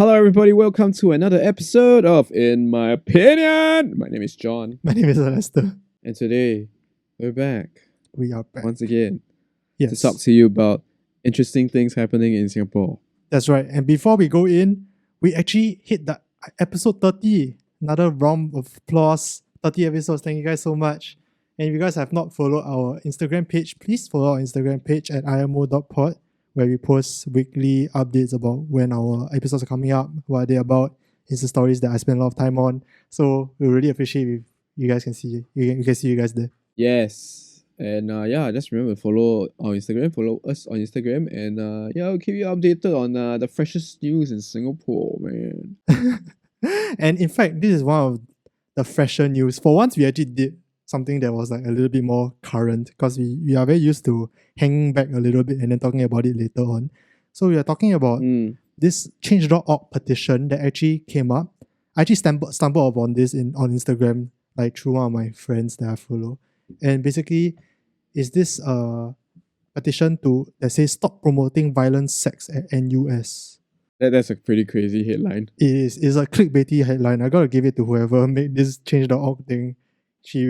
Hello, everybody. Welcome to another episode of In My Opinion. My name is John, My name is Lester. and today we're back We are back. once again to Yes, talk to you about interesting things happening in Singapore. that's right. And before we go in, we actually hit the episode 30. Another round of applause. 30 episodes. Thank you guys so much. And if you guys have not followed our Instagram page, please follow our Instagram page at imo.pod, where we post weekly updates about when our episodes are coming up, what they're about. It's the stories that I spend a lot of time on. So we really appreciate if you guys can see you can see you guys there. Yes, and just remember to follow our Instagram. Follow us on Instagram, and I'll keep you updated on the freshest news in Singapore, man. And in fact, this is one of the fresher news. For once, we actually did something that was like a little bit more current because we are very used to hanging back a little bit and then talking about it later on. So we are talking about this change.org petition that actually came up. I actually stumbled upon this on Instagram, like through one of my friends that I follow. And basically, is this petition that says stop promoting violent sex at NUS. That's a pretty crazy headline. It's a clickbaity headline. I gotta give it to whoever made this change.org thing. He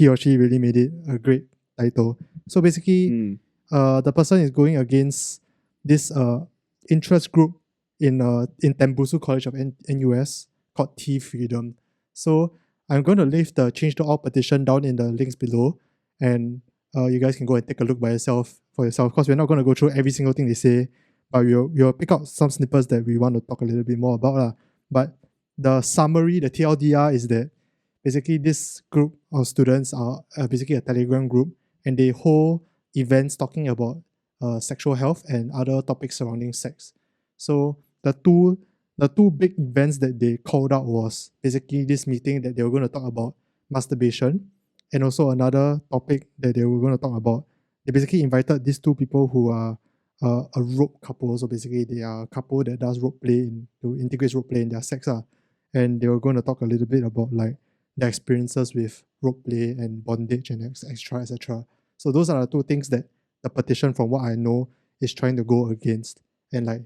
or she really made it a great title. So basically, the person is going against this interest group in Tembusu College of NUS called tFreedom. So I'm going to leave the change.org petition down in the links below, and you guys can go and take a look for yourself. Because we're not going to go through every single thing they say, but we'll pick out some snippets that we want to talk a little bit more about. But the summary, the TLDR, is that basically this group of students are basically a Telegram group, and they hold events talking about sexual health and other topics surrounding sex. So the two big events that they called out was basically this meeting that they were going to talk about masturbation, and also another topic that they were going to talk about. They basically invited these two people who are a rope couple. So basically, they are a couple that does rope play to integrate rope play in their sex. And they were going to talk a little bit about like their experiences with rope play and bondage and etc. etc. So those are the two things that the petition, from what I know, is trying to go against. And like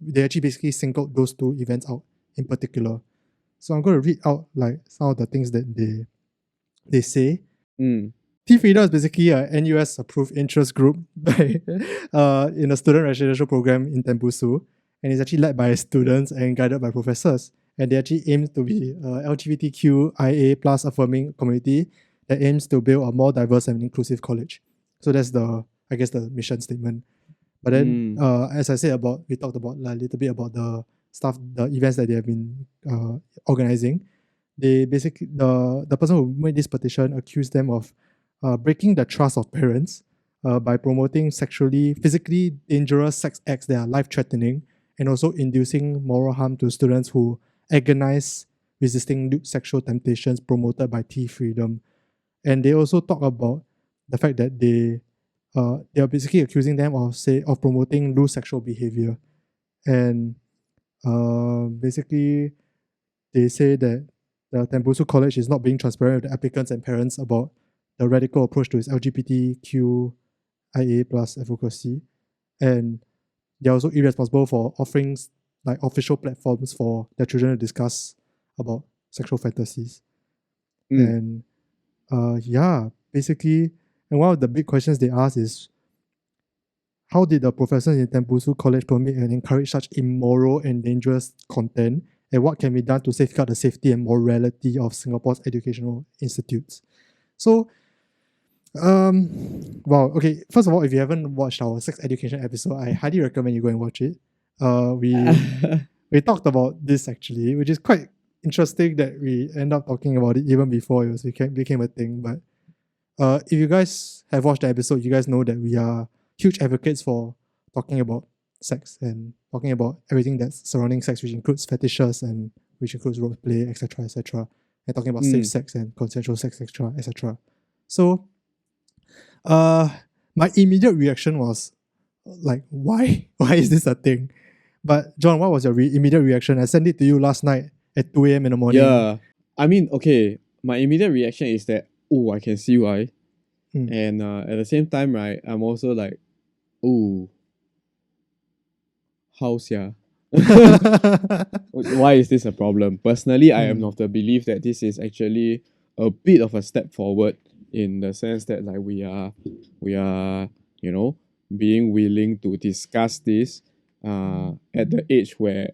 they actually basically singled those two events out in particular. So I'm going to read out like some of the things that they say. tFreedom is basically a NUS approved interest group in a student residential program in Tembusu, and it's actually led by students and guided by professors. And they actually aim to be a LGBTQIA plus affirming community that aims to build a more diverse and inclusive college. So that's the mission statement. But then, as I said we talked about like, a little bit about the events that they have been organizing. They basically the person who made this petition accused them of breaking the trust of parents by promoting physically dangerous sex acts that are life-threatening, and also inducing moral harm to students who agonize resisting lewd sexual temptations promoted by tFreedom. And they also talk about the fact that they are basically accusing them of promoting loose sexual behavior. And basically, they say that the Tembusu College is not being transparent with the applicants and parents about the radical approach to its LGBTQIA plus advocacy, and they're also irresponsible for offering like official platforms for their children to discuss about sexual fantasies. And basically, and one of the big questions they ask is, how did the professors in Tembusu College permit and encourage such immoral and dangerous content, and what can be done to safeguard the safety and morality of Singapore's educational institutes? So, okay. First of all, if you haven't watched our sex education episode, I highly recommend you go and watch it. We talked about this actually, which is quite interesting that we end up talking about it even before it became a thing. But if you guys have watched the episode, you guys know that we are huge advocates for talking about sex and talking about everything that's surrounding sex, which includes fetishes and which includes role play, etc., etc., and talking about safe sex and consensual sex, etc., etc. So, my immediate reaction was like, why? Why is this a thing? But John, what was your immediate reaction? I sent it to you last night at 2 a.m. in the morning. Yeah, I mean, okay, my immediate reaction is that, oh, I can see why. And at the same time, right, I'm also like, oh, how sia? Why is this a problem? Personally, I am Mm. of the belief that this is actually a bit of a step forward in the sense that like we are you know being willing to discuss this at the age where,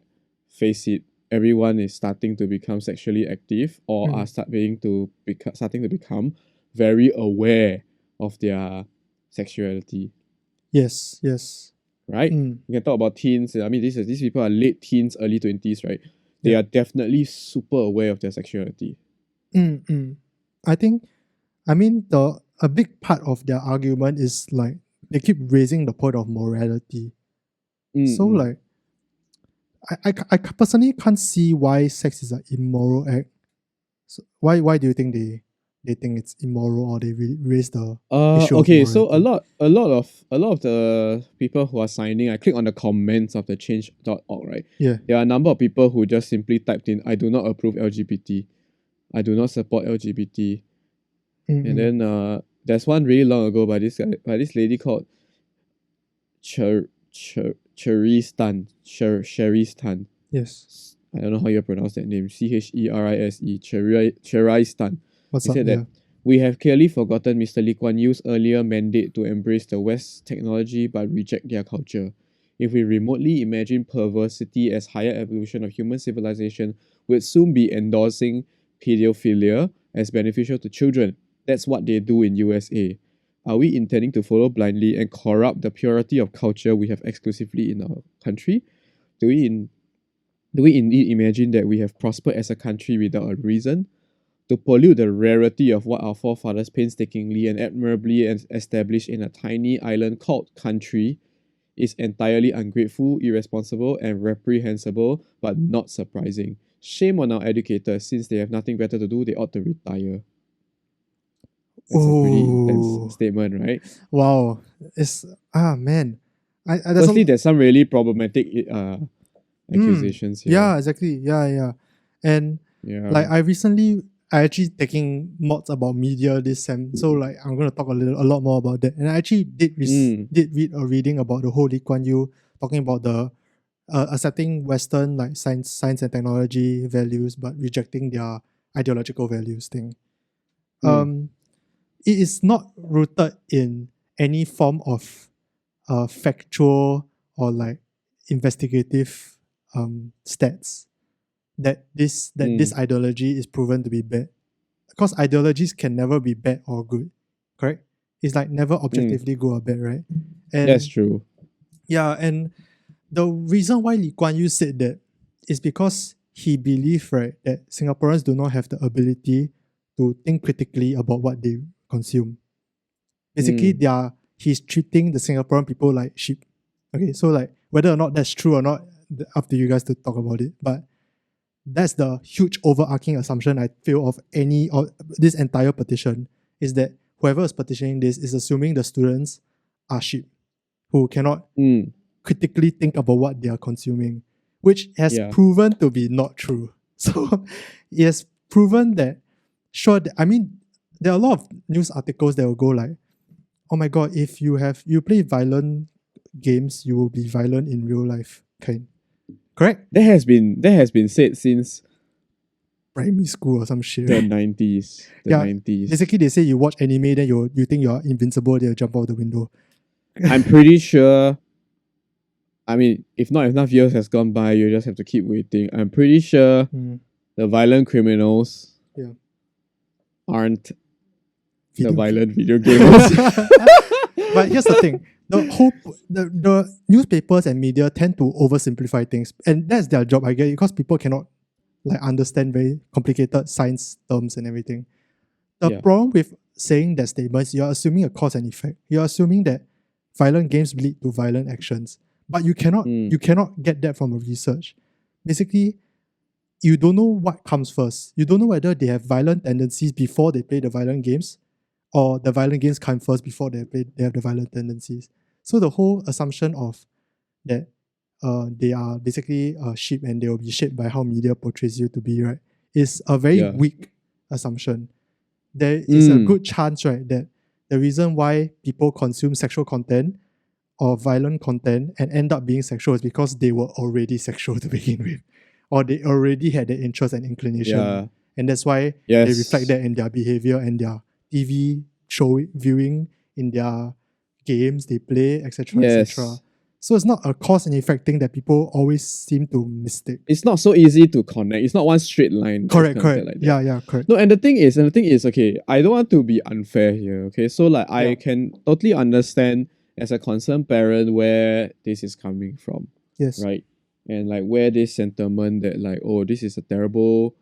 face it, everyone is starting to become sexually active or are Mm. starting to become very aware of their sexuality, Yes, yes. right? Mm. You can talk about teens. I mean, these people are late teens, early 20s, right? They Yeah. are definitely super aware of their sexuality. Mm, mm. I think, I mean, a big part of their argument is like they keep raising the point of morality. So Mm-mm. like, I personally can't see why sex is an immoral act. So why do you think they think it's immoral, or they raise the issue of Okay, so morality? a lot of the people who are signing, I click on the comments of the change.org, right? Yeah. There are a number of people who just simply typed in, I do not approve LGBT. I do not support LGBT. And Mm-mm. then there's one really long ago by this lady called Cherise Tan. Cherise Tan. Yes. I don't know how you pronounce that name. Cherise. Cherise Tan. What's He up? said that Yeah. we have clearly forgotten Mr. Lee Kuan Yew's earlier mandate to embrace the West's technology but reject their culture. If we remotely imagine perversity as higher evolution of human civilization, we'd soon be endorsing pedophilia as beneficial to children. That's what they do in USA. Are we intending to follow blindly and corrupt the purity of culture we have exclusively in our country? Do we in do we indeed imagine that we have prospered as a country without a reason? To pollute the rarity of what our forefathers painstakingly and admirably established in a tiny island called country is entirely ungrateful, irresponsible, and reprehensible, but not surprising. Shame on our educators, since they have nothing better to do, they ought to retire. That's a pretty intense Oh, statement, right? wow. It's man. I there's a Firstly, there's some really problematic accusations here. yeah, exactly. Yeah, yeah. And like Yeah. I actually taking mods about media this sem, so like I'm gonna talk a lot more about that. And I actually Mm, did read a reading about the whole Lee Kuan Yew talking about the accepting Western like science and technology values, but rejecting their ideological values thing. mm, Um, it is not rooted in any form of factual or like investigative stats that this mm, ideology is proven to be bad, because ideologies can never be bad or good, correct? It's like never mm. objectively good or bad, right? That's And true. yeah, and the reason why Lee Kuan Yew said that is because he believed, right, that Singaporeans do not have the ability to think critically about what they consume. Basically, Mm, he's treating the Singaporean people like sheep. Okay, so like whether or not that's true or not, up to you guys to talk about it. But that's the huge overarching assumption I feel of any or this entire petition, is that whoever is petitioning this is assuming the students are sheep who cannot mm. critically think about what they are consuming, which has Yeah. proven to be not true. So it has proven that, sure, I mean, there are a lot of news articles that will go like, oh my god, if you play violent games, you will be violent in real life. Kind. Correct? That has been said since Primary school or some shit. the Right? 90s. The Yeah. 90s. Basically they say you watch anime, then you think you're invincible, they'll jump out the window. I'm pretty sure, I mean, if not enough years has gone by, you just have to keep waiting. I'm pretty sure Mm, the violent criminals yeah. aren't the Video game. violent video gamers. But here's the thing: the newspapers and media tend to oversimplify things, and that's their job, I guess, because people cannot like understand very complicated science terms and everything. The Yeah. problem with saying that statements, you're assuming a cause and effect. You're assuming that violent games lead to violent actions, but Mm, you cannot get that from a research. Basically, you don't know what comes first. You don't know whether they have violent tendencies before they play the violent games, or the violent games come first before they have the violent tendencies. So the whole assumption of that they are basically sheep and they will be shaped by how media portrays you to be, right, is a very yeah. weak assumption. There is a Mm, good chance, right, that the reason why people consume sexual content or violent content and end up being sexual is because they were already sexual to begin with, or they already had the interest and inclination, Yeah. and that's why they reflect Yes. that in their behavior and their TV show viewing, in their games they play, etc., etc. Yes. So it's not a cause and effect thing that people always seem to mistake. It's not so easy to connect. It's not one straight line. that's Correct, connected correct. Like that. Yeah, correct. No, and the thing is, okay, I don't want to be unfair here, okay? So like I Yeah. can totally understand as a concerned parent where this is coming from, Yes. right? And like where this sentiment that like, oh, this is a terrible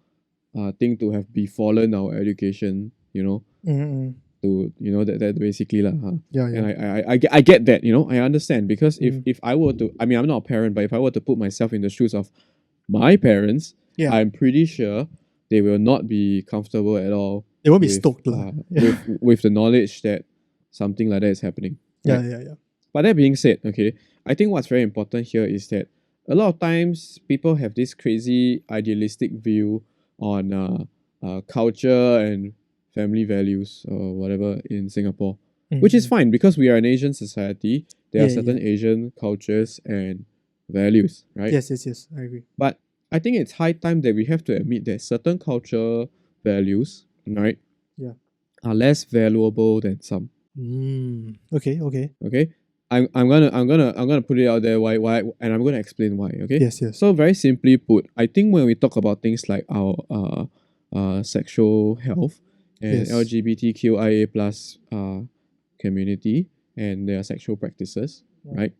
thing to have befallen our education, Mm-hmm. to that basically lah. Yeah, And yeah. I get that, I understand because Mm. if I were to, I mean, I'm not a parent, but if I were to put myself in the shoes of my parents, Yeah. I'm pretty sure they will not be comfortable at all. They won't be with, stoked lah. with the knowledge that something like that is happening. Right? Yeah. But that being said, okay, I think what's very important here is that a lot of times people have this crazy idealistic view on culture and family values or whatever in Singapore, which is fine because we are an Asian society. There are Yeah, certain Asian cultures and values, right? Yes, I agree. But I think it's high time that we have to admit that certain culture values, right, Yeah. are less valuable than some. Okay. Okay, I'm gonna put it out there why, and I'm gonna explain why. Okay. Yes. So very simply put, I think when we talk about things like our sexual health and Yes. LGBTQIA plus community and their sexual practices, right?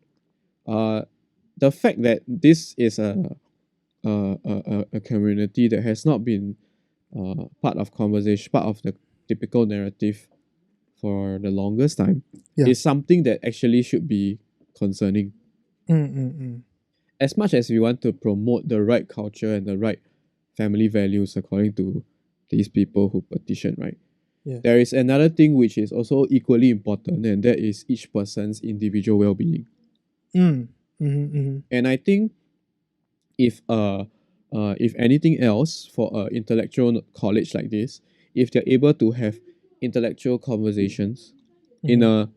The fact that this is a community that has not been part of conversation, part of the typical narrative for the longest time, is something that actually should be concerning. As much as we want to promote the right culture and the right family values according to these people who petition, right? Yeah. There is another thing which is also equally important, and that is each person's individual well-being. And I think if anything else, for an intellectual college like this, if they're able to have intellectual conversations in a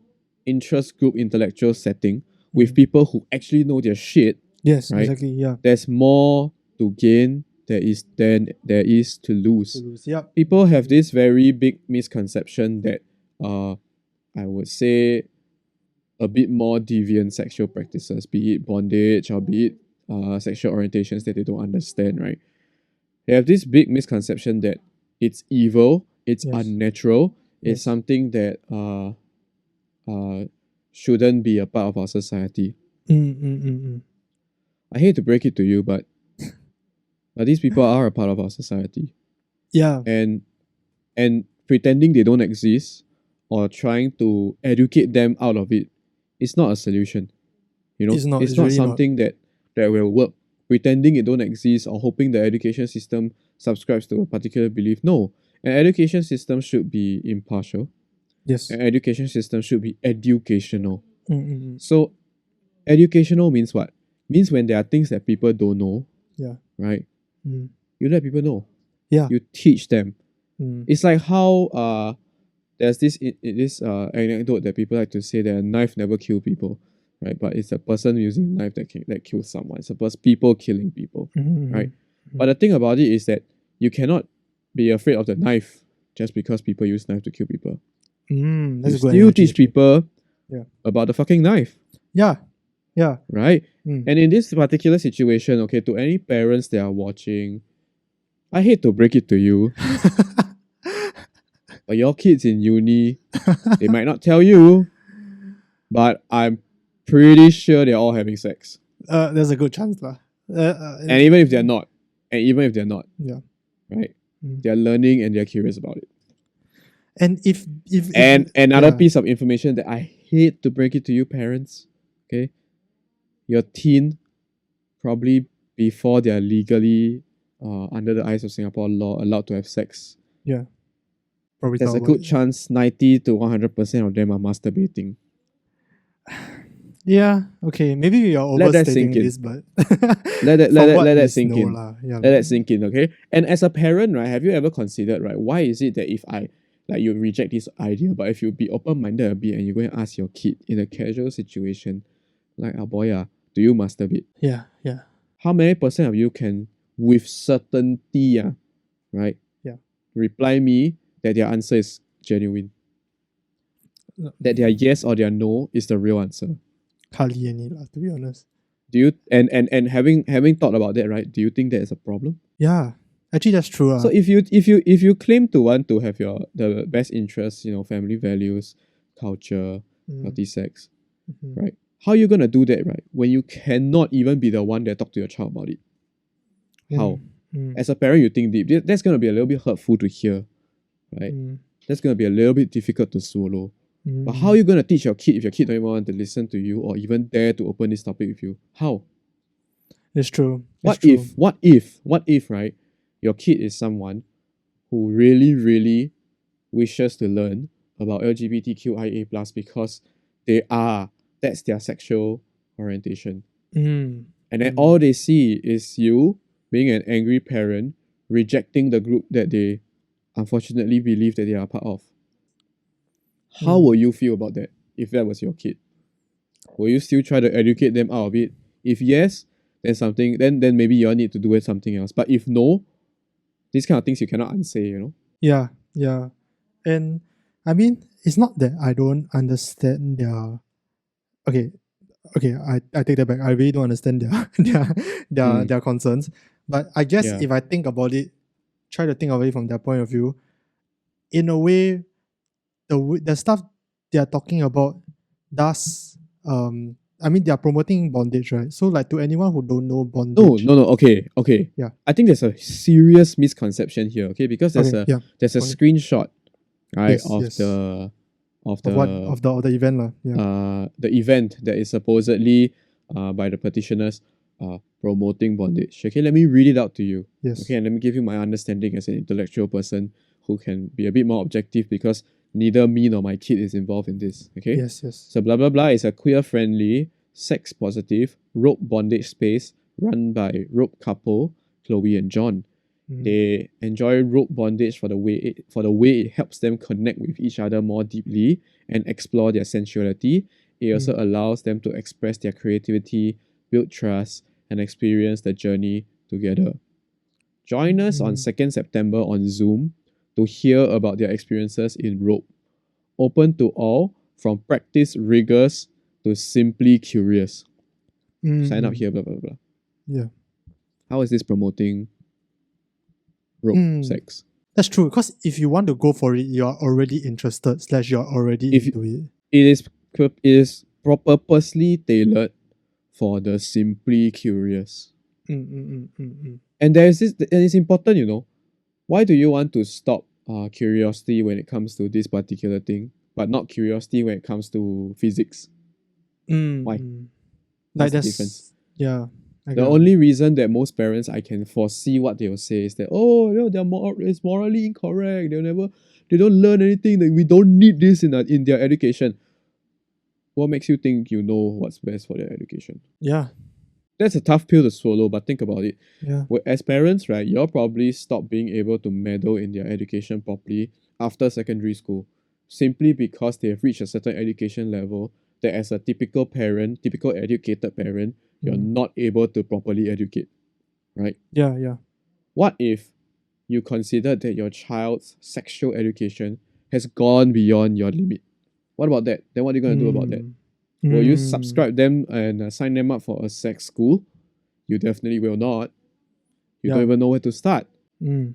interest group intellectual setting with people who actually know their shit, Yes, right? exactly. Yeah. There's more to gain than there is to lose. Yeah. People have this very big misconception that I would say a bit more deviant sexual practices, be it bondage or be it sexual orientations that they don't understand, right? They have this big misconception that it's evil, it's unnatural, it's something that shouldn't be a part of our society. I hate to break it to you, but these people are a part of our society. Yeah. And pretending they don't exist or trying to educate them out of it is not a solution. It's not really something that will work. Pretending it don't exist or hoping the education system subscribes to a particular belief. No. An education system should be impartial. Yes. An education system should be educational. Mm-hmm. So educational means what? Means when there are things that people don't know, right? You let people know. Yeah. You teach them. It's like how there's this anecdote that people like to say that a knife never kill people, right? But it's a person using a knife that kills someone. It's people killing people, right? But the thing about it is that you cannot be afraid of the knife just because people use knife to kill people. That's you a good still teach people about the fucking knife. Yeah. Right? And in this particular situation, okay, to any parents that are watching, I hate to break it to you, but your kids in uni, they might not tell you, but I'm pretty sure they're all having sex. There's a good chance lah. And even if they're not, yeah, right? They're learning and they're curious about it. And if another piece of information that I hate to break it to you, parents, okay, your teen, probably before they are legally under the eyes of Singapore law allowed to have sex. Yeah. Probably there's a good chance 90 to 100% of them are masturbating. Yeah, okay. Maybe we are overstating this, but let that sink in. Let that sink in, okay? And as a parent, right, have you ever considered, right, why is it that if you reject this idea, but if you be open-minded a bit and you go and ask your kid in a casual situation, like, boy, do you masturbate? Yeah, yeah, How many percent of you can, with certainty, right, yeah. reply me that their answer is genuine? That their yes or their no is the real answer? Hardly any lah, to be honest. Do you and having thought about that, right? Do you think that is a problem? Yeah, actually that's true. So if you claim to want to have the best interests, family values, culture, Mm, healthy sex, mhm, right? How are you gonna do that, right? When you cannot even be the one that talk to your child about it? mm, How? mm, As a parent, you think deep. That's gonna be a little bit hurtful to hear, right? mm, That's gonna be a little bit difficult to swallow. But how are mm. you gonna teach your kid if your kid don't even want to listen to you or even dare to open this topic with you? How? It's true. It's What true. if? What if? Right? Your kid is someone who really, really wishes to learn about LGBTQIA plus because that's their sexual orientation. Mm, And then mm, all they see is you being an angry parent rejecting the group that they unfortunately believe that they are part of. How mm. will you feel about that if that was your kid? Will you still try to educate them out of it? If yes, then maybe you all need to do it something else. But if no, these kind of things you cannot unsay. Yeah, yeah. And I mean, it's not that I don't understand their. Okay, okay. I take that back. I really don't understand their Mm, their concerns. But I guess yeah. if I think about it, try to think of it from their point of view, in a way, the stuff they are talking about does I mean they are promoting bondage, right? So like to anyone who don't know No, bondage, no, no. Okay, okay. yeah. I think there's a serious misconception here. Okay, because there's Okay, a yeah. there's a Okay. screenshot, right, Yes, of yes. the of Of what the of the event lah. Yeah. the event that is supposedly by the petitioners promoting bondage. Okay, let me read it out to you. Okay, Yes. and let me give you my understanding as an intellectual person who can be a bit more objective because neither me nor my kid is involved in this. Okay, Yes, yes. so blah blah blah is a queer-friendly, sex-positive rope bondage space run by rope couple Chloe and John. Mm, They enjoy rope bondage for the way it helps them connect with each other more deeply and explore their sensuality. It also mm, allows them to express their creativity, build trust, and experience the journey together. Join us on mm, 2nd September on Zoom to hear about their experiences in rope. Open to all, from practice riggers to simply curious. mm, Sign up mm. here, blah blah blah. Yeah. How is this promoting rope Mm. sex? That's true. Because if you want to go for it, you are already interested, slash you're already If into it. it is purposely tailored for the simply curious. Mm, mm, mm, mm, mm. And it's important, why do you want to stop curiosity when it comes to this particular thing, but not curiosity when it comes to physics? Mm, Why? mm. Like What's the difference? that's yeah. I The get what you only mean. reason that most parents I can foresee what they will say is that, oh, it's morally incorrect. They don't learn anything. That we don't need this in their education. What makes you think you know what's best for their education? Yeah. That's a tough pill to swallow, but think about it. Yeah. As parents, right, you'll probably stop being able to meddle in their education properly after secondary school, simply because they have reached a certain education level that, as a typical educated parent, you're Mm. not able to properly educate, right? Yeah, yeah. What if you consider that your child's sexual education has gone beyond your limit? What about that? Then what are you going to do about that? Mm. Will you Mm. subscribe them and sign them up for a sex school? You definitely will not. You don't Yeah. even know where to start. Mm.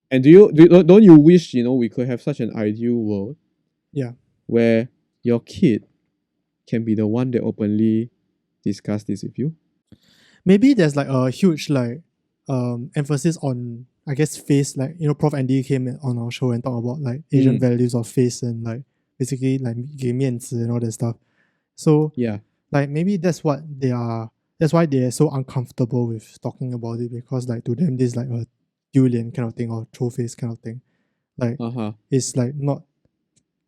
And don't you wish we could have such an ideal world Yeah. where your kid can be the one that openly discuss this with you? Maybe there's like a huge like emphasis on I guess face, like Prof Andy came on our show and talked about like Asian Mm, values of face and like basically like 给面子 and all that stuff. So yeah. like maybe that's why they're so uncomfortable with talking about it, because like to them this is like a 丢脸 kind of thing or throw face kind of thing. Like Uh huh. it's like not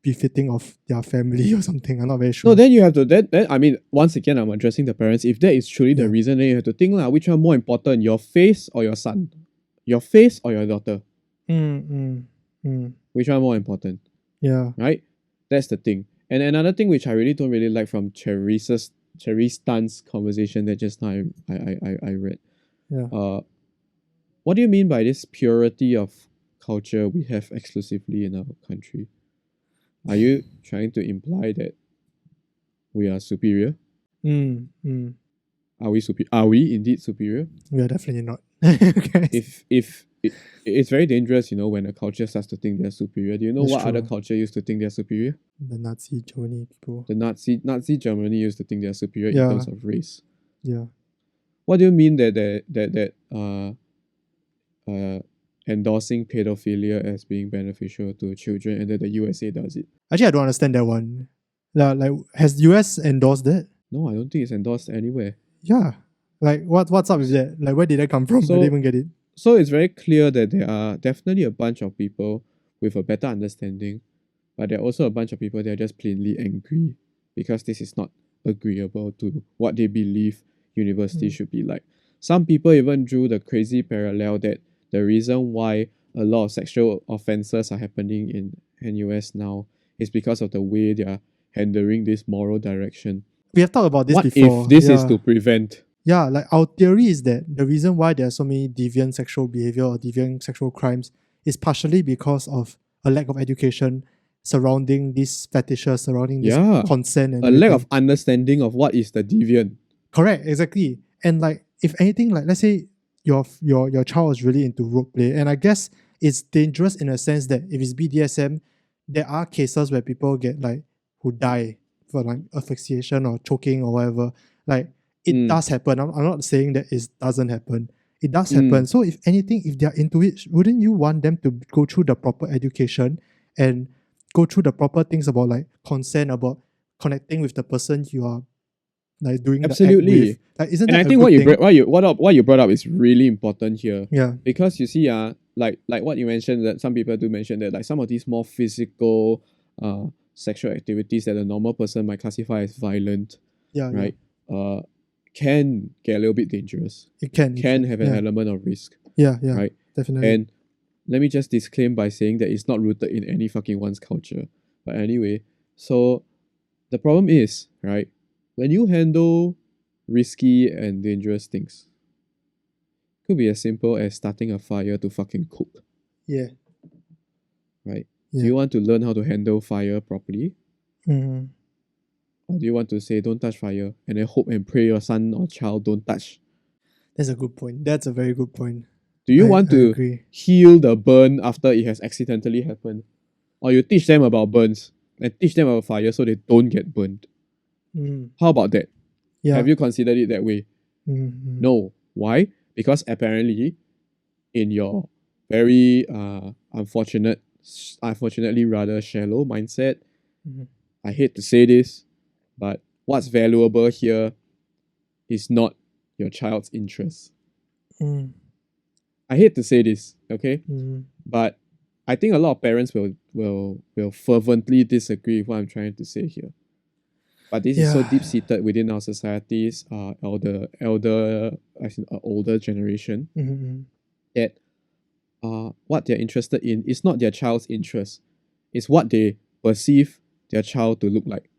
befitting of their family or something. I'm not very No, sure. then you have to then I mean, once again, I'm addressing the parents. If that is truly the Yeah. reason, then you have to think which one more important, your face or your son, your face or your daughter, Mm, mm, mm. which one more important, Yeah. right? That's the thing. And another thing which I really don't really like from Teresa's Cherry Stan's conversation that just now I read. Yeah. What do you mean by this purity of culture we have exclusively in our country? Are you trying to imply that we are superior? Mm, mm. Are we indeed superior? We are definitely not. Okay. If it's very dangerous, when a culture starts to think they're superior. Do you know That's what other true. culture used to think they're superior? The Nazi Germany people. The Nazi Germany used to think they're superior in Yeah. terms of race. Yeah. What do you mean that endorsing pedophilia as being beneficial to children and that the USA does it? Actually, I don't understand that one. Like, has US endorsed that? No, I don't think it's endorsed anywhere. Yeah. Like, what's up with that? Like, where did that come from? I didn't even get it. So it's very clear that there are definitely a bunch of people with a better understanding, but there are also a bunch of people that are just plainly angry because this is not agreeable to what they believe university should be like. Some people even drew the crazy parallel that the reason why a lot of sexual offences are happening in NUS now is because of the way they are handling this moral direction. We have talked about this What before. if this is to prevent? Yeah, like our theory is that the reason why there are so many deviant sexual behavior or deviant sexual crimes is partially because of a lack of education surrounding these fetishes, surrounding this consent and a lack of understanding of what is the deviant. Correct, exactly. And like, if anything, like let's say your child is really into rope play, and I guess it's dangerous in a sense that if it's BDSM, there are cases where people get like who die for like asphyxiation or choking or whatever. Like it does happen. I'm not saying that it doesn't happen. It does happen. So if anything, if they're into it, wouldn't you want them to go through the proper education and go through the proper things about like consent, about connecting with the person you are like doing absolutely the act with? Like, isn't and that I think what you brought up is really important here. Yeah. Because you see, like what you mentioned, that some people do mention that like some of these more physical sexual activities that a normal person might classify as violent, right? Can get a little bit dangerous. It can have an element of risk. Yeah, right? definitely. And let me just disclaim by saying that it's not rooted in any fucking one's culture. But anyway, so the problem is, right, when you handle risky and dangerous things, it could be as simple as starting a fire to fucking cook. Yeah. Right? Do you want to learn how to handle fire properly? Mm-hmm. Or do you want to say don't touch fire and then hope and pray your son or child don't touch? That's a good point. That's a very good point. Do you want to heal the burn after it has accidentally happened? Or you teach them about burns and teach them about fire so they don't get burned? How about that? Yeah. Have you considered it that way? Mm-hmm. No. Why? Because apparently, in your very unfortunately rather shallow mindset, I hate to say this, but what's valuable here is not your child's interest. I hate to say this, okay? But I think a lot of parents will fervently disagree with what I'm trying to say here. But this is so deep-seated within our society's older generation that what they're interested in is not their child's interest. It's what they perceive their child to look like.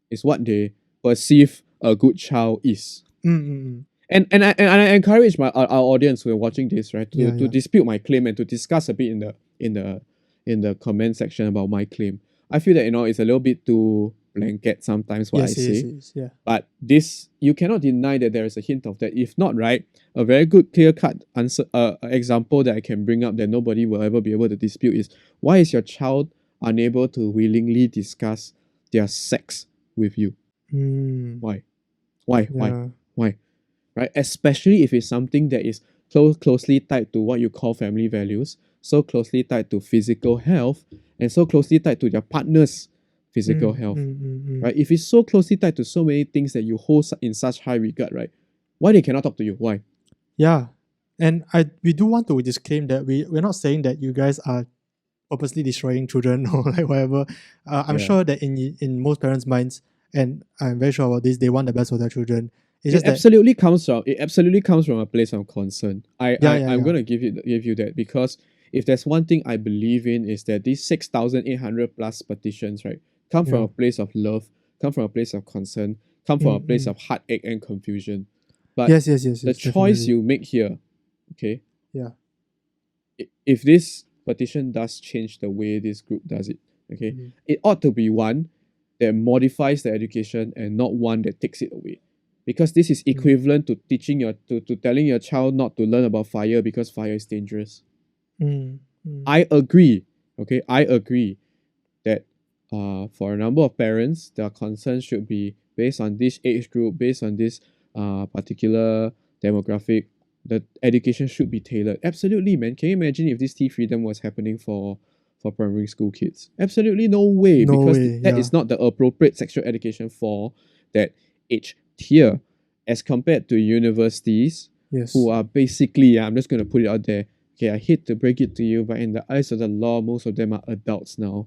It's what they perceive a good child is. And I encourage our audience who are watching this, right, to dispute my claim and to discuss a bit in the comment section about my claim. I feel that it's a little bit too blanket sometimes what I say. Yeah. But this, you cannot deny that there is a hint of that. If not, right, a very good clear-cut answer example that I can bring up that nobody will ever be able to dispute is, why is your child unable to willingly discuss their sex with you? Why? Right? Especially if it's something that is closely tied to what you call family values, so closely tied to physical health, and so closely tied to your partner's physical health. Right? If it's so closely tied to so many things that you hold in such high regard, right? Why they cannot talk to you? Why? Yeah. And we do want to disclaim that we're not saying that you guys are purposely destroying children or like whatever. I'm sure that in most parents' minds, and I'm very sure about this, they want the best for their children. It absolutely comes from a place of concern. I'm gonna give you that, because if there's one thing I believe in is that these 6,800 plus petitions, right, come from a place of love, come from a place of concern, come from a place of heartache and confusion. But yes, the choice definitely. you make here, okay, Yeah. if this petition does change the way this group does it, okay, Mhm. it ought to be one that modifies the education and not one that takes it away. Because this is equivalent to teaching to telling your child not to learn about fire because fire is dangerous. I agree, okay, I agree that for a number of parents, their concerns should be based on this age group, based on this particular demographic. The education should be tailored. Absolutely, man. Can you imagine if this tFreedom was happening for primary school kids? Absolutely no way, No because way. that Yeah. is not the appropriate sexual education for that age tier, as compared to universities Yes. who are basically, I'm just going to put it out there. Okay, I hate to break it to you, but in the eyes of the law, most of them are adults now,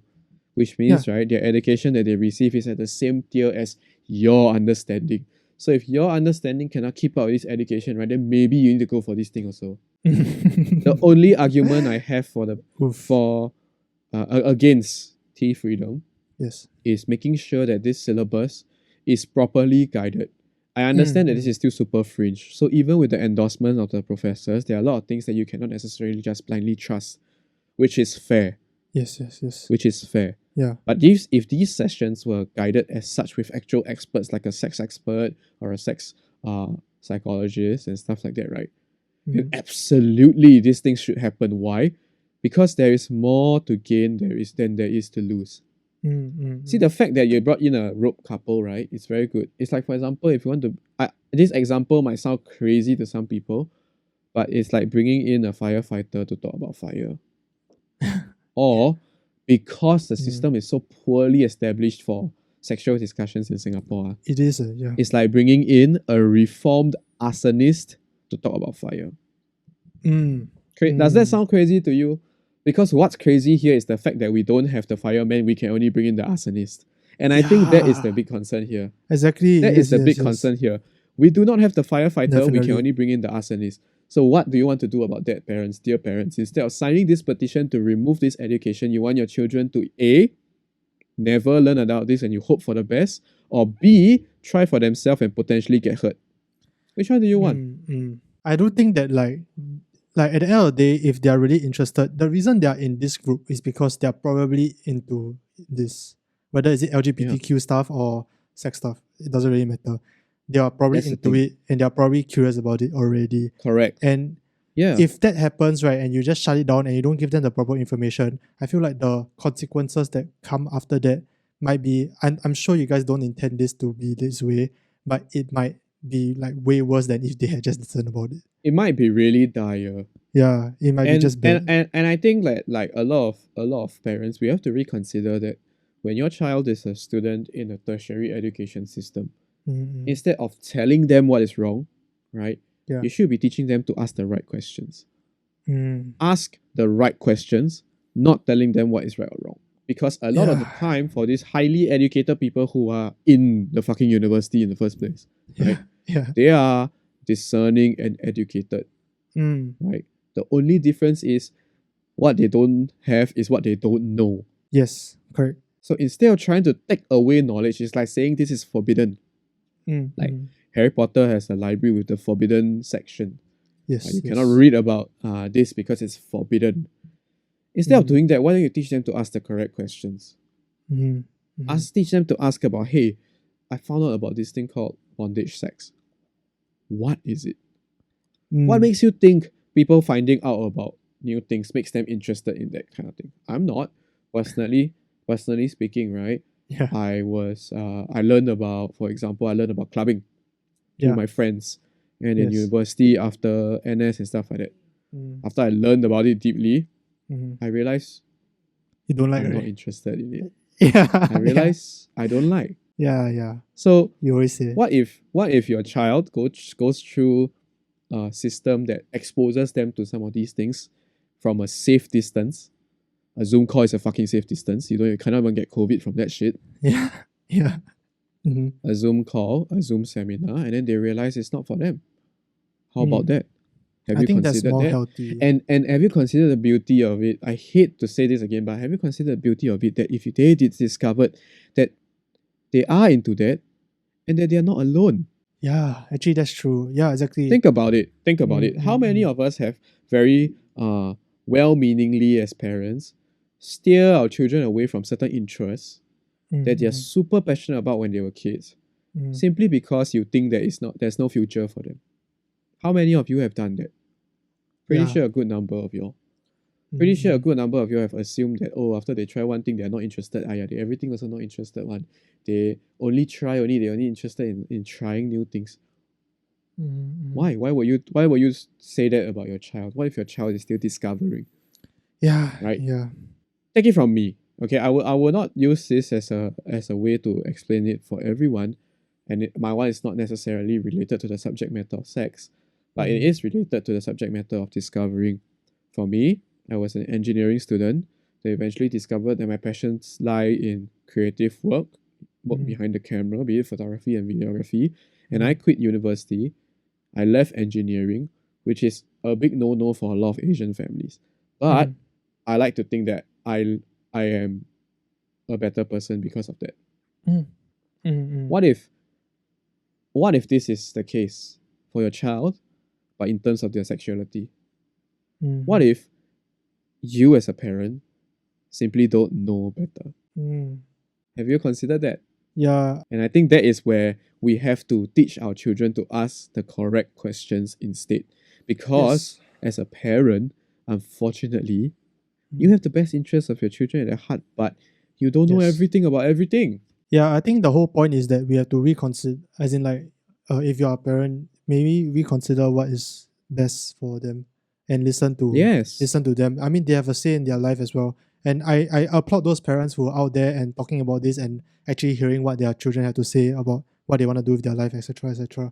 which means, right, their education that they receive is at the same tier as your understanding. So if your understanding cannot keep up with this education, right, then maybe you need to go for this thing also. The only argument I have for against tFreedom yes. is making sure that this syllabus is properly guided. I understand that this is still super fringe. So even with the endorsement of the professors, there are a lot of things that you cannot necessarily just blindly trust, which is fair. Yes. Which is fair. Yeah. But if these sessions were guided as such with actual experts like a sex expert or a sex psychologist and stuff like that, right? Then absolutely these things should happen. Why? Because there is more to gain than there is to lose. See, the fact that you brought in a rope couple, right? It's very good. It's like, for example, if you want to, this example might sound crazy to some people, but it's like bringing in a firefighter to talk about fire. Or because the system is so poorly established for sexual discussions in Singapore, it is. Yeah. it's like bringing in a reformed arsonist to talk about fire. Does that sound crazy to you? Because what's crazy here is the fact that we don't have the fireman, we can only bring in the arsonist. And I think that is the big concern here. Exactly. That is the big concern here. We do not have the firefighter, Definitely. we can only bring in the arsonist. So what do you want to do about that, parents, dear parents? Instead of signing this petition to remove this education, you want your children to A, never learn about this and you hope for the best, or B, try for themselves and potentially get hurt. Which one do you want? I do think that like at the end of the day, if they are really interested, the reason they are in this group is because they are probably into this, whether is it LGBTQ stuff or sex stuff, it doesn't really matter. They are probably into it and they are probably curious about it already. Correct. And if that happens, right, and you just shut it down and you don't give them the proper information, I feel like the consequences that come after that might be, I'm sure you guys don't intend this to be this way, but it might be like way worse than if they had just listened about it. It might be really dire. Yeah, it might be just bad. And I think that like a lot of parents, we have to reconsider that when your child is a student in a tertiary education system, instead of telling them what is wrong, right? Yeah. You should be teaching them to ask the right questions. Mm. Ask the right questions, not telling them what is right or wrong. Because a lot of the time for these highly educated people who are in the fucking university in the first place, right? They are discerning and educated, right? The only difference is what they don't have is what they don't know. Yes, correct. So instead of trying to take away knowledge, it's like saying this is forbidden. Like Harry Potter has a library with the forbidden section. Yes. You cannot read about this because it's forbidden. Instead of doing that, why don't you teach them to ask the correct questions? Teach them to ask about, hey, I found out about this thing called bondage sex. What is it? What makes you think people finding out about new things makes them interested in that kind of thing? I'm not. Personally speaking, right? Yeah. I learned about, for example, clubbing through my friends and in university after NS and stuff like that. After I learned about it deeply, I realized you don't like I'm it. not interested in it. Yeah. I realized I don't like. Yeah. So you always say what if your child goes through a system that exposes them to some of these things from a safe distance? A Zoom call is a fucking safe distance. You cannot even get COVID from that shit. Yeah. A Zoom call, a Zoom seminar, and then they realize it's not for them. How about that? Have you considered that? Healthy. And have you considered the beauty of it? I hate to say this again, but have you considered the beauty of it that if they discovered that they are into that and that they are not alone. Yeah, actually that's true. Yeah, exactly. Think about it. Think about Mm, it. How mm, many mm, of us have very well-meaningly as parents steer our children away from certain interests that they are mm, super passionate about when they were kids, mm, simply because you think there's no future for them? How many of you have done that? Pretty yeah. sure a good number of you all. Pretty sure a Mm, good number of you have assumed that, oh, after they try one thing, they're not interested. Ah, yeah, they everything also not interested one. They only interested in trying new things. mm. Why would you say that about your child? What if your child is still discovering, Yeah, right? yeah. Take it from me. Okay, I will not use this as a way to explain it for everyone, and my one is not necessarily related to the subject matter of sex, but it Mm, is related to the subject matter of discovering. For me, I was an engineering student. They eventually discovered that my passions lie in creative work mm, behind the camera, be it photography and videography, and I mm, quit university. I left engineering, which is a big no-no for a lot of Asian families. But mm, I like to think that I am a better person because of that. mm, mm, What if what if this is the case for your child, but in terms of their sexuality? What mm, if you as a parent simply don't know better? mm. Have you considered that? Yeah, And I think that is where we have to teach our children to ask the correct questions instead. Because yes. as a parent, unfortunately, you Mm, have the best interests of your children at heart, but you don't know yes. everything about everything. Yeah, I think the whole point is that we have to reconsider, as in like, if you're a parent, maybe reconsider what is best for them and Yes. listen to them. I mean, they have a say in their life as well. And I applaud those parents who are out there and talking about this and actually hearing what their children have to say about what they want to do with their life, etc., etc.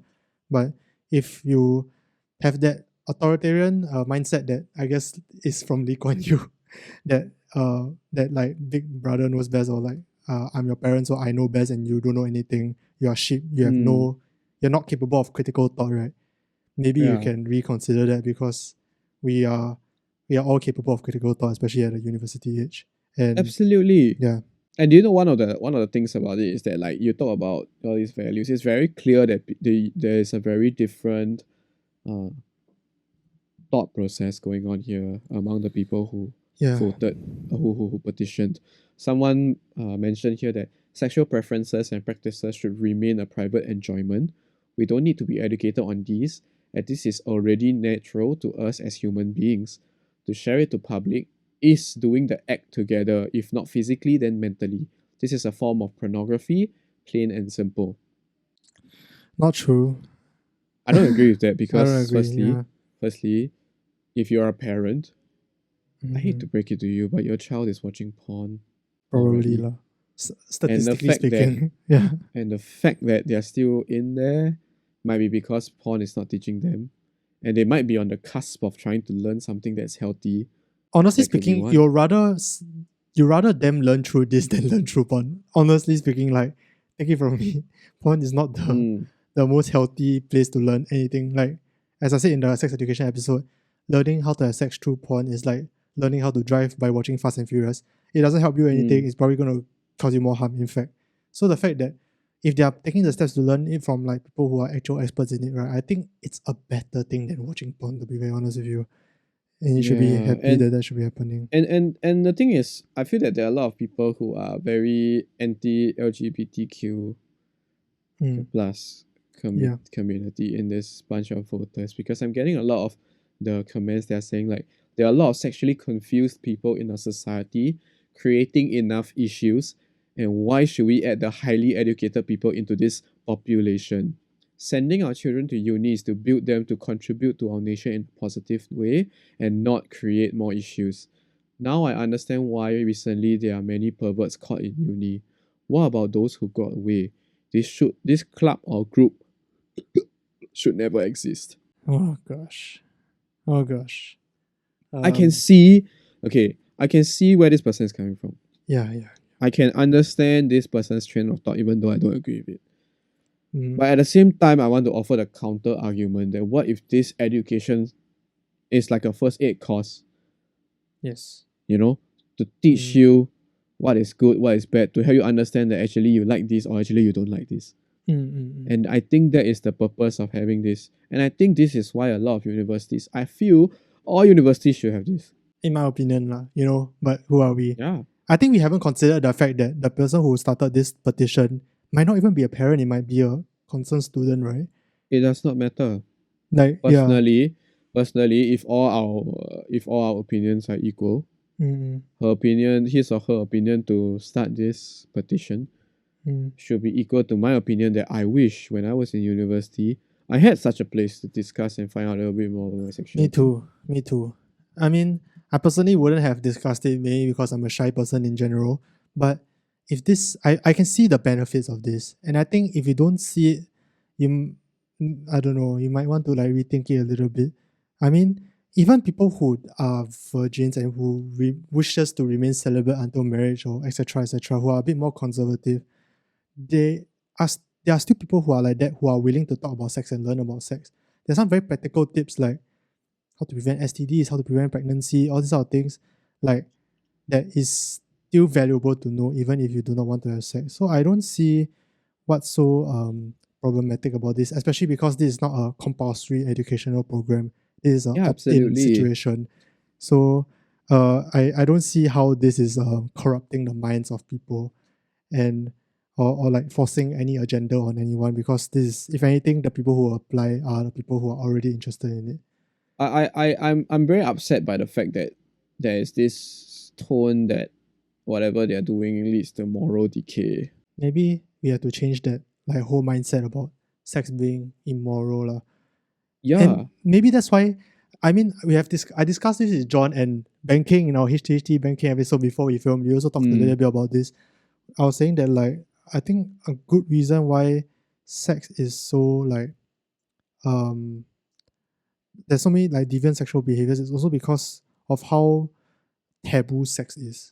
But if you have that authoritarian mindset that I guess is from Lee Kuan Yew, that like big brother knows best, or like I'm your parent so I know best and you don't know anything, you are sheep, Mm, you're not capable of critical thought, right? Maybe you yeah, can reconsider that, because we are we are all capable of critical thought, especially at a university age. And absolutely. yeah, And do you know one of the things about it is that like you talk about all these values, it's very clear that there is a very different uh, thought process going on here among the people who yeah, voted, who petitioned. Someone mentioned here that sexual preferences and practices should remain a private enjoyment. We don't need to be educated on these, and this is already natural to us as human beings. To share it to public is doing the act together, if not physically, then mentally. This is a form of pornography, plain and simple. not true. I don't agree with that I don't because agree. firstly, Yeah, firstly, if you're a parent, I hate hmm, to break it to you, but your child is watching porn probably already. lah. And the Statistically fact that speaking, yeah. and the fact that they're still in there might be because porn is not teaching them. And they might be on the cusp of trying to learn something that's healthy. Honestly That could be speaking, one. you rather them learn through this than learn through porn. Honestly speaking, like, take it from me, porn is not Mm, the most healthy place to learn anything. Like, as I said in the sex education episode, learning how to have sex through porn is like learning how to drive by watching Fast and Furious. It doesn't help you anything. mm. It's probably going to cause you more harm, in fact. So the fact that if they are taking the steps to learn it from like people who are actual experts in it, right, I think it's a better thing than watching porn, to be very honest with you. And you should be Yeah. happy And that that should be happening. and the thing is, I feel that there are a lot of people who are very anti LGBTQ Mm, plus yeah. community in this bunch of voters, because I'm getting a lot of the comments that are saying like there are a lot of sexually confused people in our society creating enough issues, and why should we add the highly educated people into this population? Sending our children to uni is to build them to contribute to our nation in a positive way and not create more issues. Now I understand why recently there are many perverts caught in uni. What about those who got away? This club or group should never exist. Oh gosh. Oh gosh. I can Um. see, okay, I can see where this person is coming from. Yeah. Yeah. I can understand this person's train of thought, even though I don't agree with it. Mm, But at the same time, I want to offer the counter argument that what if this education is like a first aid course, yes. you know, to teach Mm, you what is good, what is bad, to help you understand that actually you like this or actually you don't like this. And I think that is the purpose of having this. And I think this is why a lot of universities, I feel all universities should have this. In my opinion, but who are we? Yeah. I think we haven't considered the fact that the person who started this petition might not even be a parent, it might be a concerned student, right? It does not matter. Like, Personally, if all our opinions are equal, his or her opinion to start this petition should be equal to my opinion that I wish when I was in university I had such a place to discuss and find out a little bit more about my sexuality. Me too. I mean, I personally wouldn't have discussed it maybe because I'm a shy person in general. But if this, I can see the benefits of this. And I think if you don't see it, I don't know, you might want to like rethink it a little bit. I mean, even people who are virgins and who wishes to remain celibate until marriage or etc., who are a bit more conservative, they are there are still people who are like that, who are willing to talk about sex and learn about sex. There's some very practical tips like how to prevent STDs, how to prevent pregnancy, all these sort of things, like that is still valuable to know even if you do not want to have sex. So I don't see what's so problematic about this, especially because this is not a compulsory educational program. This is an opt-in situation. So I don't see how this is corrupting the minds of people and or like forcing any agenda on anyone, because this is, if anything, the people who apply are the people who are already interested in it. I'm very upset by the fact that there is this tone that whatever they're doing leads to moral decay. Maybe we have to change that like whole mindset about sex being immoral. Yeah. And maybe that's why, I mean, I discussed this with John and banking in our HTHT banking episode before we filmed. We also talked a little bit about this. I was saying that like I think a good reason why sex is so like there's so many like deviant sexual behaviors is also because of how taboo sex is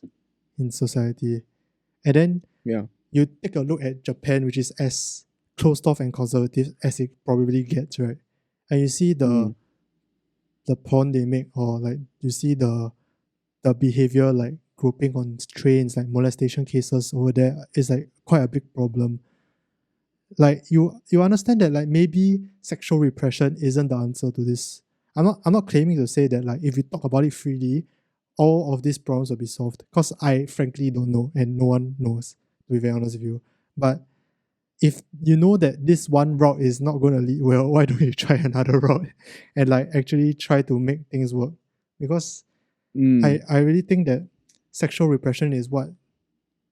in society. And then you take a look at Japan, which is as closed off and conservative as it probably gets, right? And you see the porn they make, or like you see the behavior like groping on trains, like molestation cases over there is like quite a big problem. Like you understand that like maybe sexual repression isn't the answer to this. I'm not claiming to say that like if we talk about it freely, all of these problems will be solved. Because I frankly don't know, and no one knows, to be very honest with you. But if you know that this one route is not going to lead well, why don't you try another route and like actually try to make things work? Because I really think that sexual repression is what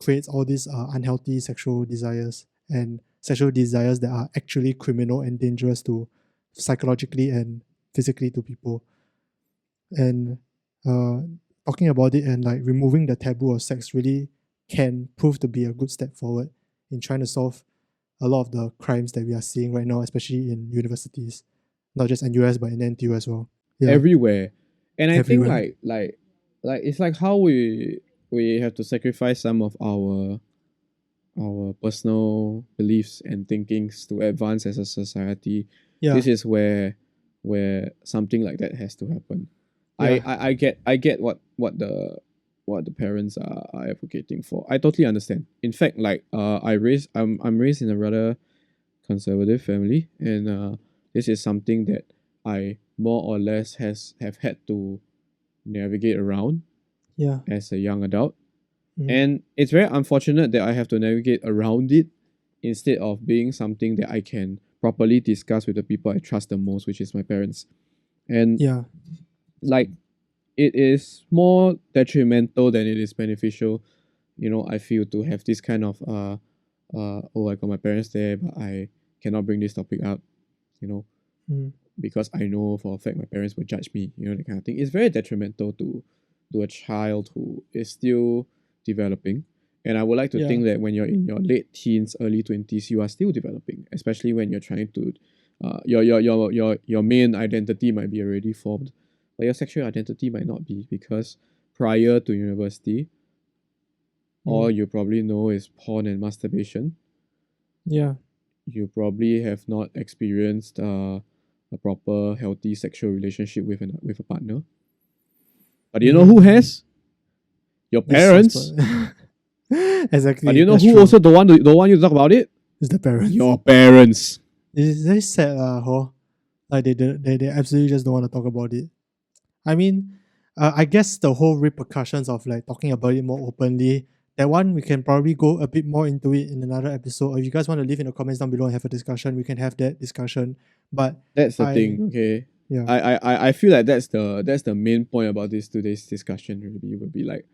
creates all these unhealthy sexual desires, and sexual desires that are actually criminal and dangerous to psychologically and physically to people. And talking about it and like removing the taboo of sex really can prove to be a good step forward in trying to solve a lot of the crimes that we are seeing right now, especially in universities, not just in US but in NTU as well. Yeah. Everywhere. And I Everywhere. think like it's like how we have to sacrifice some of our personal beliefs and thinkings to advance as a society. Yeah. This is where something like that has to happen. Yeah. I get what the parents are advocating for. I totally understand. In fact, like I'm raised in a rather conservative family, and this is something that I more or less have had to navigate around as a young adult. And it's very unfortunate that I have to navigate around it instead of being something that I can properly discuss with the people I trust the most, which is my parents. And like it is more detrimental than it is beneficial, I feel, to have this kind of oh, I got my parents there, but I cannot bring this topic up, because I know for a fact my parents will judge me, that kind of thing. It's very detrimental to a child who is still developing. And I would like to think that when you're in your late teens, early 20s, you are still developing, especially when you're trying to your main identity might be already formed, but your sexual identity might not be, because prior to university, all you probably know is porn and masturbation. Yeah. You probably have not experienced a proper healthy sexual relationship with a partner. But you know who has? Your parents. Exactly. But you know who also don't want you to talk about it? It's the parents. Your parents. It's very sad, like they absolutely just don't want to talk about it. I mean, I guess the whole repercussions of like talking about it more openly, that one we can probably go a bit more into it in another episode. Or if you guys want to leave in the comments down below and have a discussion, we can have that discussion. But That's the thing, okay? Yeah. I feel like that's the main point about today's discussion really would be like,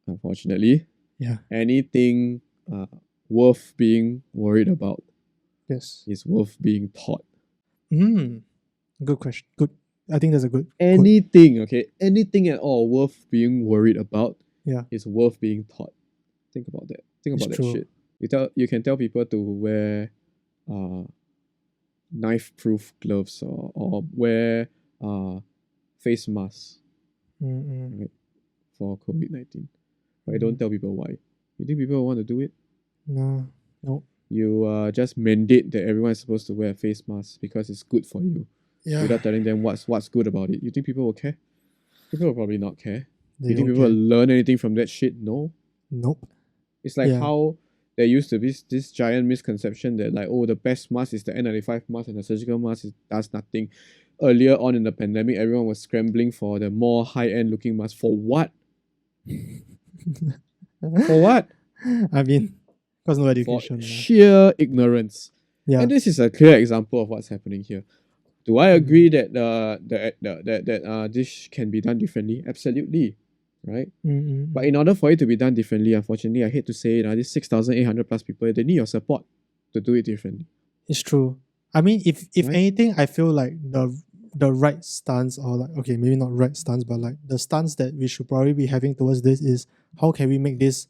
unfortunately, Yeah. anything worth being worried about Yes. is worth being taught. Good question. Good. I think that's a good. Anything, okay? Anything at all worth being worried about Yeah. is worth being taught. Think about that. Think about It's that true. shit. You can tell people to wear knife-proof gloves or wear face masks right, for COVID-19. But you don't tell people why. You think people want to do it? No. You just mandate that everyone is supposed to wear a face mask because it's good for you. Yeah. Without telling them what's good about it. You think people will care? People will probably not care. They You think don't people will care. learn anything from that shit? No. Nope. It's like Yeah. how there used to be this giant misconception that like, oh, the best mask is the N95 mask and the surgical mask does nothing. Earlier on in the pandemic, everyone was scrambling for the more high-end looking mask. For what? For what? I mean, because no For education. sheer ignorance. Yeah. And this is a clear example of what's happening here. Do I agree that this can be done differently? Absolutely, right? But in order for it to be done differently, unfortunately, I hate to say it, these 6,800 plus people, they need your support to do it differently. It's true. I mean, if Right? anything, I feel like the right stance, or like, okay, maybe not right stance, but like the stance that we should probably be having towards this is, how can we make this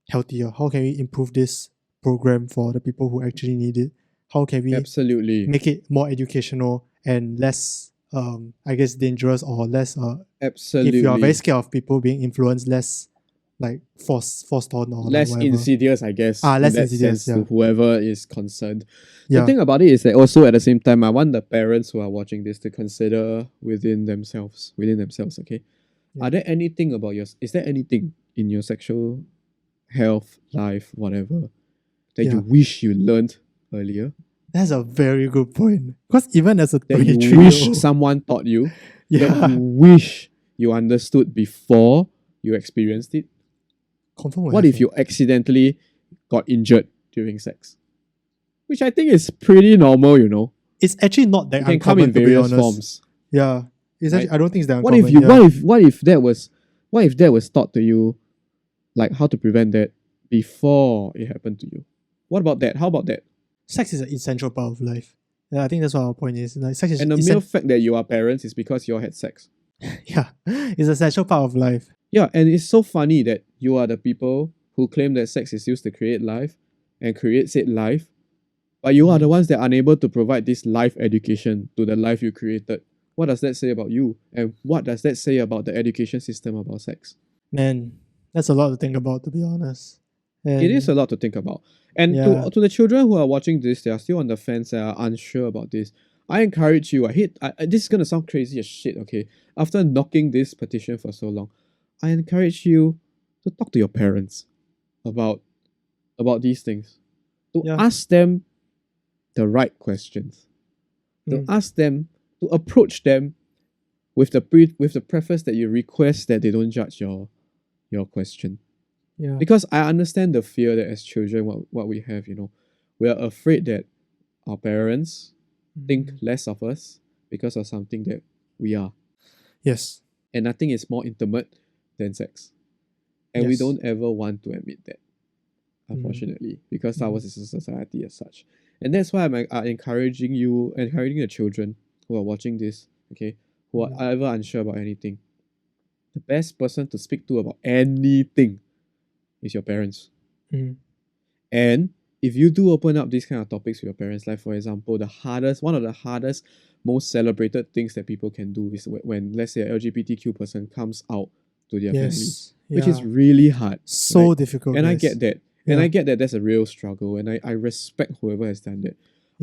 healthier? How can we improve this program for the people who actually need it? How can we Absolutely. make it more educational and less, I guess, dangerous, or less, Absolutely. if you are very scared of people being influenced, less like forced on, or less like insidious, I guess. Less in that insidious, sense, to whoever is concerned. Yeah. The thing about it is that also at the same time, I want the parents who are watching this to consider within themselves, okay? Yeah. Are there anything about is there anything in your sexual health, life, whatever, that you wish you learned earlier? That's a very good point. Because even as a That you 23-year-old, wish someone taught you, that you wish you understood before you experienced it. Confirm What if you accidentally got injured during sex? Which I think is pretty normal, you know. It's actually not that It can uncommon, come in to be various honest. forms. Yeah. It's Right? actually, I don't think it's that What uncommon. if that was taught to you, like how to prevent that before it happened to you? What about that? How about that? Sex is an essential part of life. Yeah, I think that's what our point is. Like, sex is And the mere fact that you are parents is because you all had sex. yeah, it's an essential part of life. Yeah, and it's so funny that you are the people who claim that sex is used to create life and create said life, but you are the ones that are unable to provide this life education to the life you created. What does that say about you? And what does that say about the education system about sex? Man, that's a lot to think about, to be honest. It is a lot to think about. And to the children who are watching this, they are still on the fence, they are unsure about this. I encourage you, this is going to sound crazy as shit, okay? After knocking this petition for so long, I encourage you to talk to your parents about these things. To ask them the right questions. To ask them, to approach them with the preface that you request that they don't judge your question. Yeah. Because I understand the fear that as children, what we have, you know, we are afraid that our parents think less of us because of something that we are. Yes. And nothing is more intimate than sex. And we don't ever want to admit that, unfortunately, because ours is a society as such. And that's why I'm encouraging the children who are watching this, okay, who are ever unsure about anything. The best person to speak to about anything is your parents. And if you do open up these kind of topics with your parents, like for example, one of the hardest, most celebrated things that people can do is when let's say a LGBTQ person comes out to their family, which is really hard. So difficult. And I get that. And I get that that's a real struggle. And I respect whoever has done that.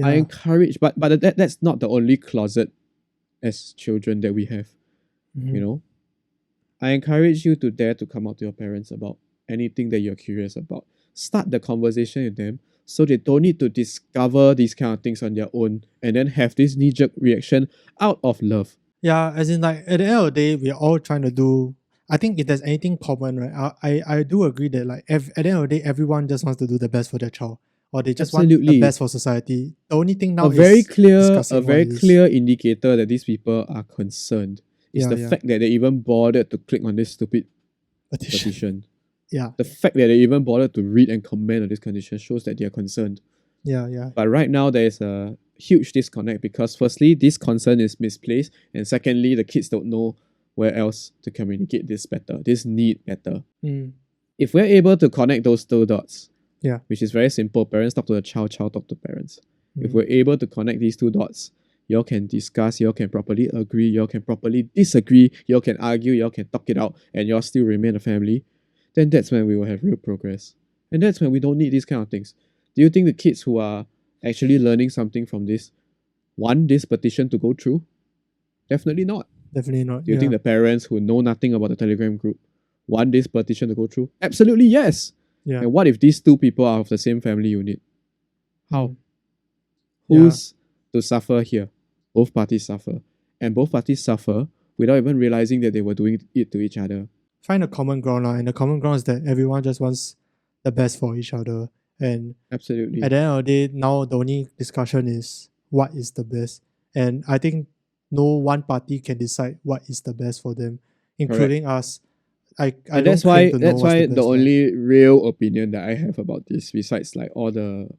I encourage, but that's not the only closet as children that we have. You know? I encourage you to dare to come out to your parents about anything that you're curious about. Start the conversation with them. so they don't need to discover these kind of things on their own and then have this knee-jerk reaction out of love. Yeah, as in like at the end of the day, we're all trying to do. I think if there's anything common, right? I do agree that like at the end of the day, everyone just wants to do the best for their child, or they just want the Absolutely. best for society. The only thing now A very is discussing what it is. clear indicator that these people are concerned is Yeah, the yeah. fact that they even bothered to click on this stupid Petition. petition. Yeah, The fact that they even bothered to read and comment on this condition shows that they are concerned. yeah, yeah. But right now, there is a huge disconnect because, firstly, this concern is misplaced, and secondly, the kids don't know where else to communicate this better, this need better. Mm. If we're able to connect those two dots, Yeah. which is very simple, parents talk to the child, child talk to parents. If Mm. we're able to connect these two dots, y'all can discuss, y'all can properly agree, y'all can properly disagree, y'all can argue, y'all can talk it out, and y'all still remain a family, then that's when we will have real progress. And that's when we don't need these kind of things. Do you think the kids who are actually learning something from this want this petition to go through? Definitely not. Definitely not. Do you think the parents who know nothing about the Telegram group want this petition to go through? Absolutely yes. Yeah. And what if these two people are of the same family unit? How? Mm. Who's to suffer here? Both parties suffer. And both parties suffer without even realizing that they were doing it to each other. Find a common ground, and the common ground is that everyone just wants the best for each other. And Absolutely. at the end of the day, now the only discussion is what is the best. And I think no one party can decide what is the best for them, including us. I And don't that's claim why to know what's the best. only real opinion that I have about this, besides like all the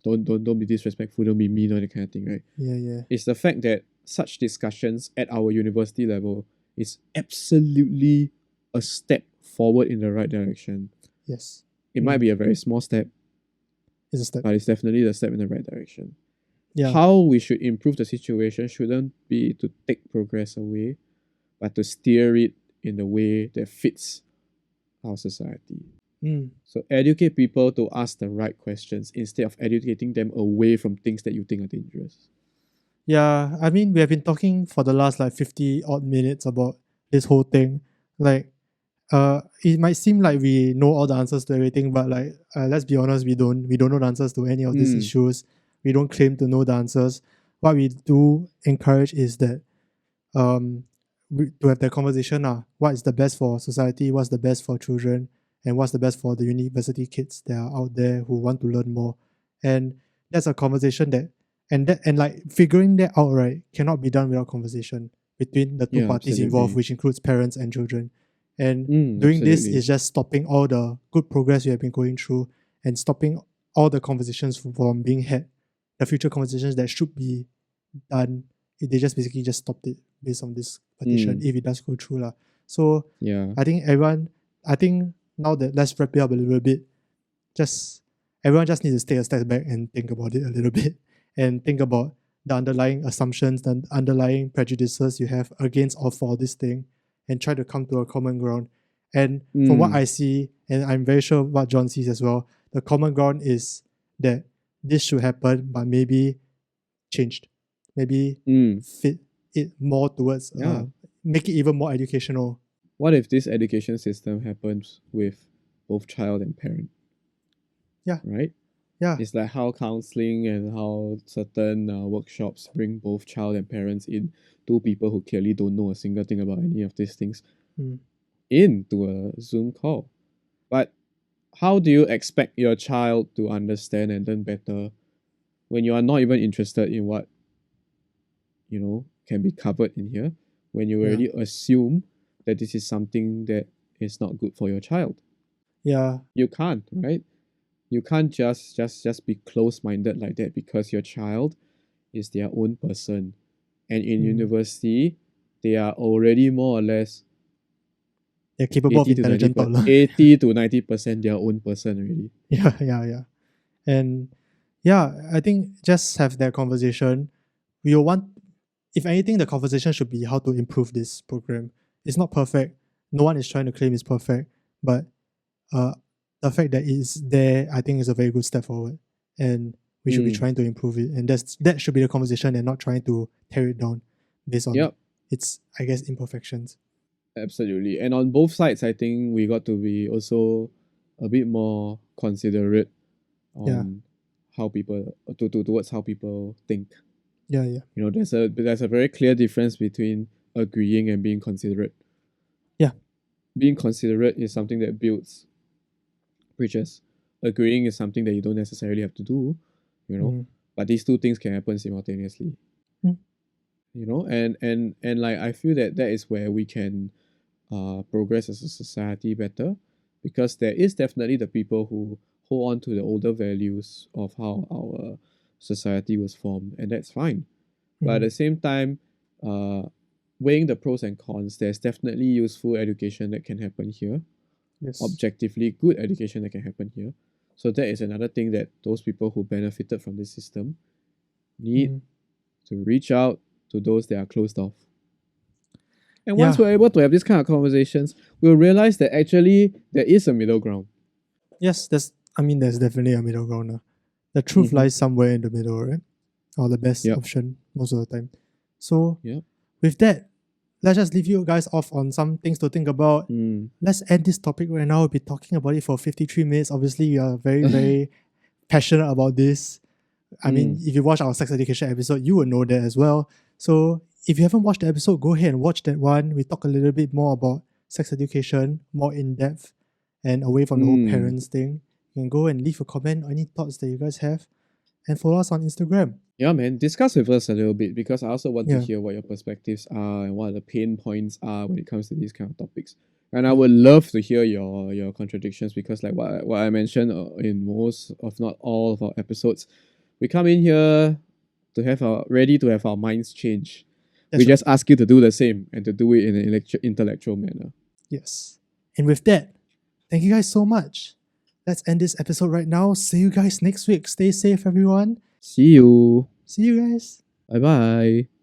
don't be disrespectful, don't be mean, or that kind of thing, right? Yeah, yeah. Is the fact that such discussions at our university level is absolutely a step forward in the right direction. Yes. It might be a very small step, It's a step. but it's definitely the step in the right direction. Yeah. How we should improve the situation shouldn't be to take progress away, but to steer it in the way that fits our society. Mm. So educate people to ask the right questions instead of educating them away from things that you think are dangerous. Yeah, I mean, we have been talking for the last like 50 odd minutes about this whole thing. Like, it might seem like we know all the answers to everything, but like, let's be honest, we don't. We don't know the answers to any of these issues. We don't claim to know the answers. What we do encourage is that, to have that conversation. What is the best for society? What's the best for children? And what's the best for the university kids that are out there who want to learn more? And that's a conversation that and like figuring that out, right, cannot be done without conversation between the two parties involved, which includes parents and children. And doing this is just stopping all the good progress we have been going through and stopping all the conversations from being had, the future conversations that should be done. They just basically just stopped it based on this petition if it does go through. So Yeah. I think now that let's wrap it up a little bit, everyone just needs to take a step back and think about it a little bit and think about the underlying assumptions, the underlying prejudices you have against or for this thing, and try to come to a common ground. And from what I see, and I'm very sure what John sees as well, the common ground is that this should happen, but maybe changed. Maybe fit it more towards, make it even more educational. What if this education system happens with both child and parent? Yeah. Right? Yeah. It's like how counseling and how certain workshops bring both child and parents in, two people who clearly don't know a single thing about any of these things, into a Zoom call. But how do you expect your child to understand and learn better when you are not even interested in what, can be covered in here, when you already assume that this is something that is not good for your child? Yeah. You can't, right? You can't just be close-minded like that, because your child is their own person. And in university, they are already more or less they're capable of intelligent thought. 80 to 90% their own person already. Yeah. And I think just have that conversation. We will want, if anything, the conversation should be how to improve this program. It's not perfect. No one is trying to claim it's perfect, but the fact that it's there, I think, is a very good step forward, and we should be trying to improve it. And that should be the conversation, and not trying to tear it down based on its, I guess, imperfections. Absolutely. And on both sides, I think we got to be also a bit more considerate on how people towards how people think. Yeah, yeah. You know, there's a very clear difference between agreeing and being considerate. Yeah. Being considerate is something that builds bridges. Agreeing is something that you don't necessarily have to do, you know. Mm. But these two things can happen simultaneously. Mm. You know, and like I feel that is where we can progress as a society better, because there is definitely the people who hold on to the older values of how our society was formed, and that's fine. But at the same time, uh, weighing the pros and cons, there's definitely useful education that can happen here, Yes. objectively good education that can happen here. So that is another thing that those people who benefited from this system need to reach out to those that are closed off. And once Yeah. we're able to have these kind of conversations, we'll realize that actually there is a middle ground. Yes, there's definitely a middle ground now. The truth Mm-hmm. lies somewhere in the middle, right? Or the best Yep. option most of the time. So Yep. with that, let's just leave you guys off on some things to think about. Let's end this topic right now. We'll be talking about it for 53 minutes. Obviously, we are very, very passionate about this. I mean, if you watch our sex education episode, you will know that as well. So if you haven't watched the episode, go ahead and watch that one. We talk a little bit more about sex education, more in depth, and away from the whole parents thing. You can go and leave a comment or any thoughts that you guys have, and follow us on Instagram. Yeah, man, discuss with us a little bit, because I also want to Yeah. hear what your perspectives are and what the pain points are when it comes to these kind of topics. And I would love to hear your contradictions, because like what I mentioned in most, if not all, of our episodes, we come in here to have our minds change. That's We right. just ask you to do the same and to do it in an intellectual manner. Yes. And with that, thank you guys so much. Let's end this episode right now. See you guys next week. Stay safe, everyone. See you. See you guys. Bye bye.